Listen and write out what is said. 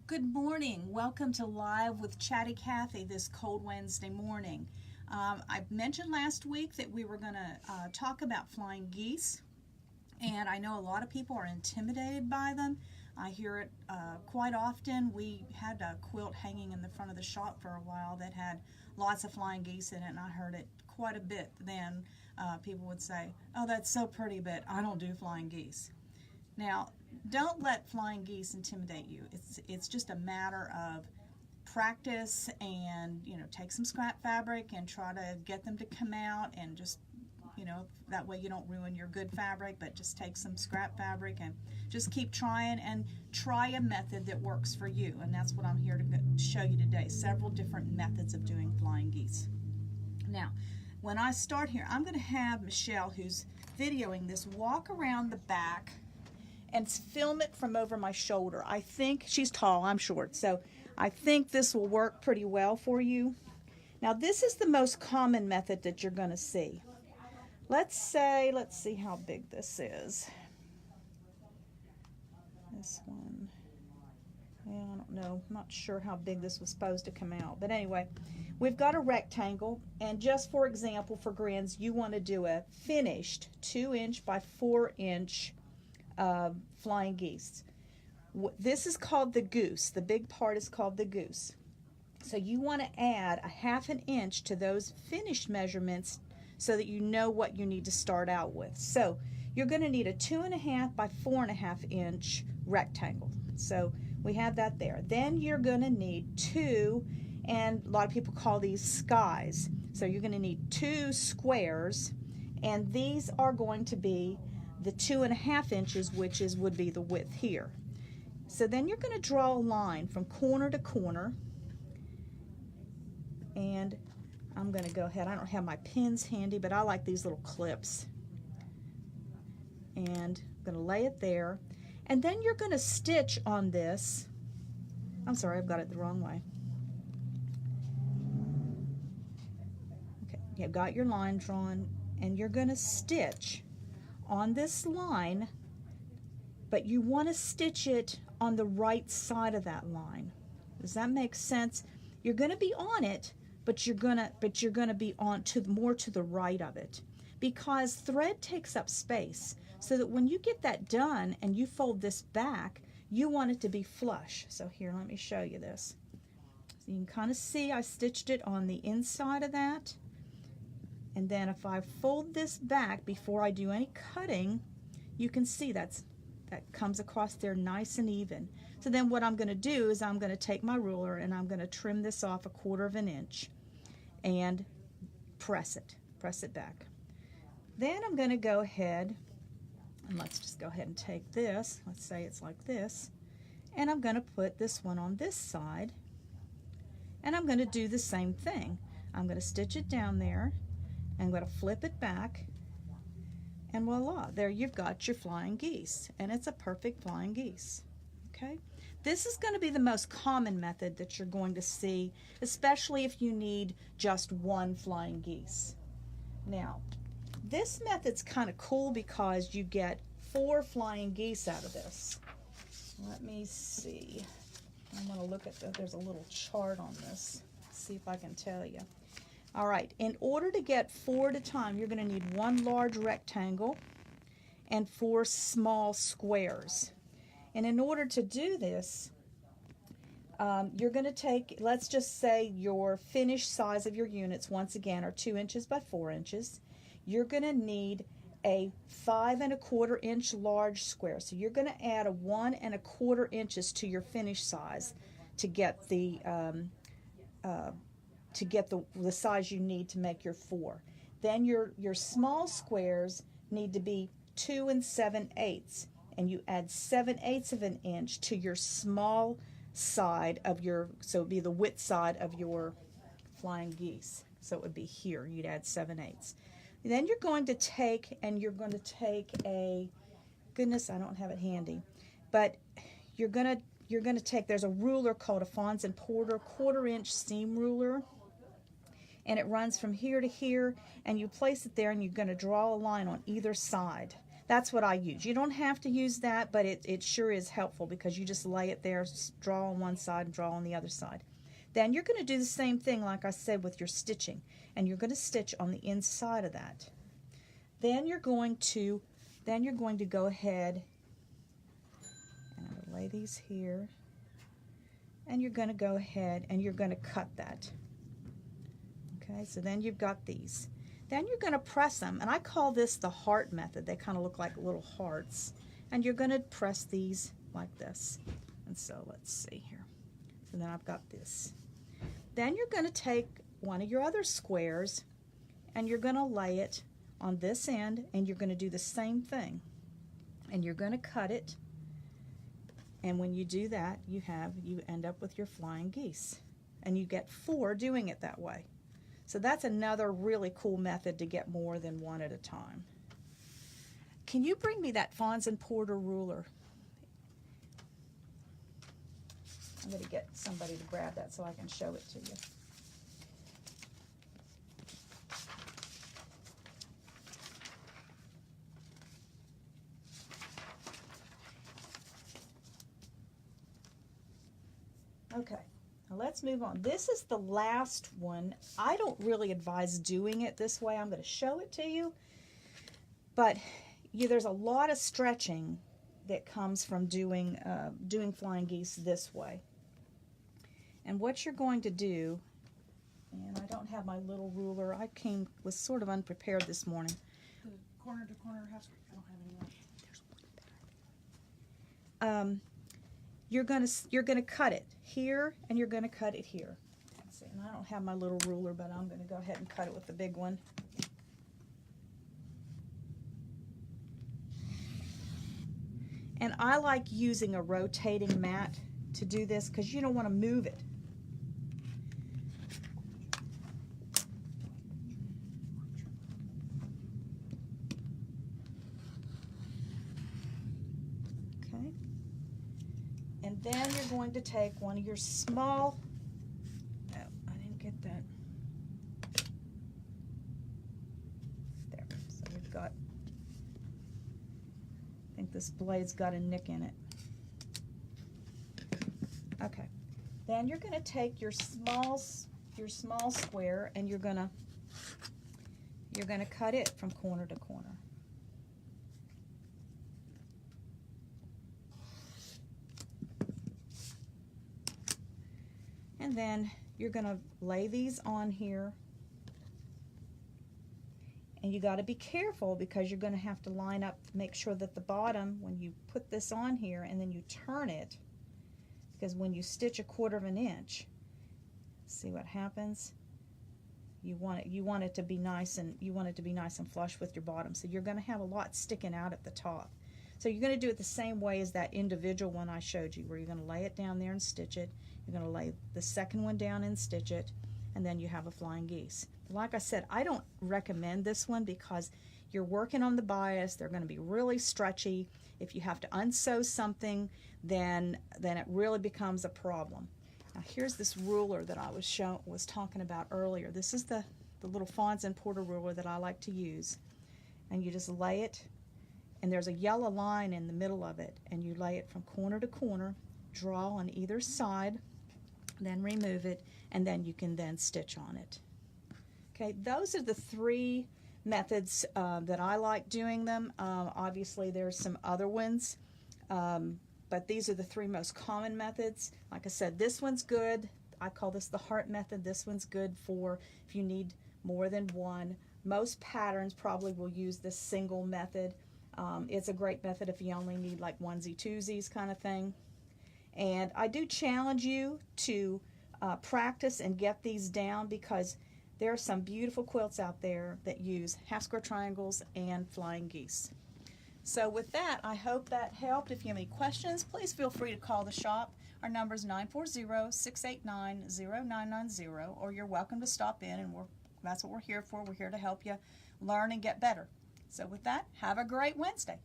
Good morning. Welcome to Live with Chatty Cathy this cold Wednesday morning. I mentioned last week that we were going to talk about flying geese, and I know a lot of people are intimidated by them. I hear it quite often. We had a quilt hanging in the front of the shop for a while that had lots of flying geese in it, and I heard it quite a bit then. People would say, "Oh, that's so pretty, but I don't do flying geese." Now, don't let flying geese intimidate you. It's just a matter of practice, and take some scrap fabric and try to get them to come out, and just that way you don't ruin your good fabric, but just take some scrap fabric and just keep trying and try a method that works for you. And that's what I'm here to show you today, several different methods of doing flying geese. Now, when I start here, I'm going to have Michelle, who's videoing this, walk around the back and film it from over my shoulder. I think she's tall, I'm short, so I think this will work pretty well for you. Now, this is the most common method that you're going to see. Let's see how big this is. This one, well, I don't know, I'm not sure how big this was supposed to come out, but anyway, we've got a rectangle, and just for example, for grins, you want to do a finished 2-inch by 4-inch flying geese. This is called the goose. The big part is called the goose. So you want to add a 1/2 inch to those finished measurements so that you know what you need to start out with. So you're going to need a 2.5 by 4.5 inch rectangle. So we have that there. Then you're going to need two, and a lot of people call these skies. So you're going to need 2 squares, and these are going to be the 2.5 inches, which would be the width here. So then you're going to draw a line from corner to corner, and I'm going to go ahead. I don't have my pins handy, but I like these little clips, and I'm going to lay it there, and then you're going to stitch on this. I'm sorry, I've got it the wrong way. Okay, you've got your line drawn, and you're going to stitch on this line, but you want to stitch it on the right side of that line. Does that make sense? You're going to be on it, but you're going to be on more to the right of it, because thread takes up space, so that when you get that done and you fold this back, you want it to be flush. So here, let me show you this. So you can kind of see I stitched it on the inside of that. And then if I fold this back before I do any cutting, you can see that comes across there nice and even. So then what I'm going to do is I'm going to take my ruler and I'm going to trim this off 1/4 inch and press it back. Then I'm going to go ahead, and let's just go ahead and take this, let's say it's like this, and I'm going to put this one on this side, and I'm going to do the same thing. I'm going to stitch it down there, I'm going to flip it back, and voila, there you've got your flying geese, and it's a perfect flying geese. Okay, this is going to be the most common method that you're going to see, especially if you need just one flying geese. Now, this method's kind of cool because you get 4 flying geese out of this. Let me see. I'm going to look at there's a little chart on this. See if I can tell you. All right, in order to get 4 at a time, you're going to need 1 large rectangle and 4 small squares. And in order to do this, you're going to take, let's just say your finished size of your units, once again, are 2 inches by 4 inches. You're going to need a 5 1/4 inch large square. So you're going to add a 1 1/4 inches to your finished size to get the size you need to make your 4. Then your small squares need to be 2 7/8, and you add 7/8 of an inch to your small side of your, so it would be the width side of your flying geese. So it would be here, you'd add 7/8. Then you're going to take a, goodness, I don't have it handy, but you're going to take, there's a ruler called a Fons and Porter 1/4 inch seam ruler, and it runs from here to here, and you place it there, and you're going to draw a line on either side. That's what I use. You don't have to use that, but it sure is helpful because you just lay it there, draw on one side and draw on the other side. Then you're going to do the same thing like I said with your stitching, and you're going to stitch on the inside of that. Then you're going to go ahead and I'm going to lay these here, and you're going to go ahead and you're going to cut that. Okay, so then you've got these. Then you're going to press them, and I call this the heart method. They kind of look like little hearts. And you're going to press these like this. And so let's see here. So then I've got this. Then you're going to take one of your other squares, and you're going to lay it on this end, and you're going to do the same thing. And you're going to cut it. And when you do that, you end up with your flying geese. And you get 4 doing it that way. So that's another really cool method to get more than one at a time. Can you bring me that Fons and Porter ruler? I'm going to get somebody to grab that so I can show it to you. Okay. Now let's move on. This is the last one. I don't really advise doing it this way. I'm going to show it to you. But there's a lot of stretching that comes from doing flying geese this way. And what you're going to do, and I don't have my little ruler. I was sort of unprepared this morning. The corner to corner half square. I don't have any left. There's one there. You're gonna cut it here, and you're gonna cut it here. Let's see, and I don't have my little ruler, but I'm gonna go ahead and cut it with the big one. And I like using a rotating mat to do this because you don't want to move it. And then you're going to take one of your small, oh, I didn't get that. There, so we've got, I think this blade's got a nick in it. Okay, then you're going to take your small square, and you're going to cut it from corner to corner. And then you're going to lay these on here. And you got to be careful because you're going to have to line up, make sure that the bottom, when you put this on here and then you turn it, because when you stitch 1/4 inch, see what happens? You want it to be nice and flush with your bottom. So you're going to have a lot sticking out at the top. So you're going to do it the same way as that individual one I showed you, where you're going to lay it down there and stitch it. You're going to lay the second one down and stitch it, and then you have a flying geese. Like I said, I don't recommend this one because you're working on the bias. They're going to be really stretchy. If you have to unsew something, then it really becomes a problem. Now here's this ruler that I was talking about earlier. This is the little Fons and Porter ruler that I like to use. And you just lay it, and there's a yellow line in the middle of it, and you lay it from corner to corner, draw on either side, then remove it, and then you can then stitch on it. Okay, those are the 3 methods that I like doing them. Obviously there's some other ones, but these are the 3 most common methods. Like I said, this one's good. I call this the heart method. This one's good for if you need more than one. Most patterns probably will use this single method. It's a great method if you only need like onesie twosies kind of thing. And I do challenge you to practice and get these down because there are some beautiful quilts out there that use half square triangles and flying geese. So with that, I hope that helped. If you have any questions, please feel free to call the shop. Our number is 940-689-0990, or you're welcome to stop in, and that's what we're here for. We're here to help you learn and get better. So with that, have a great Wednesday.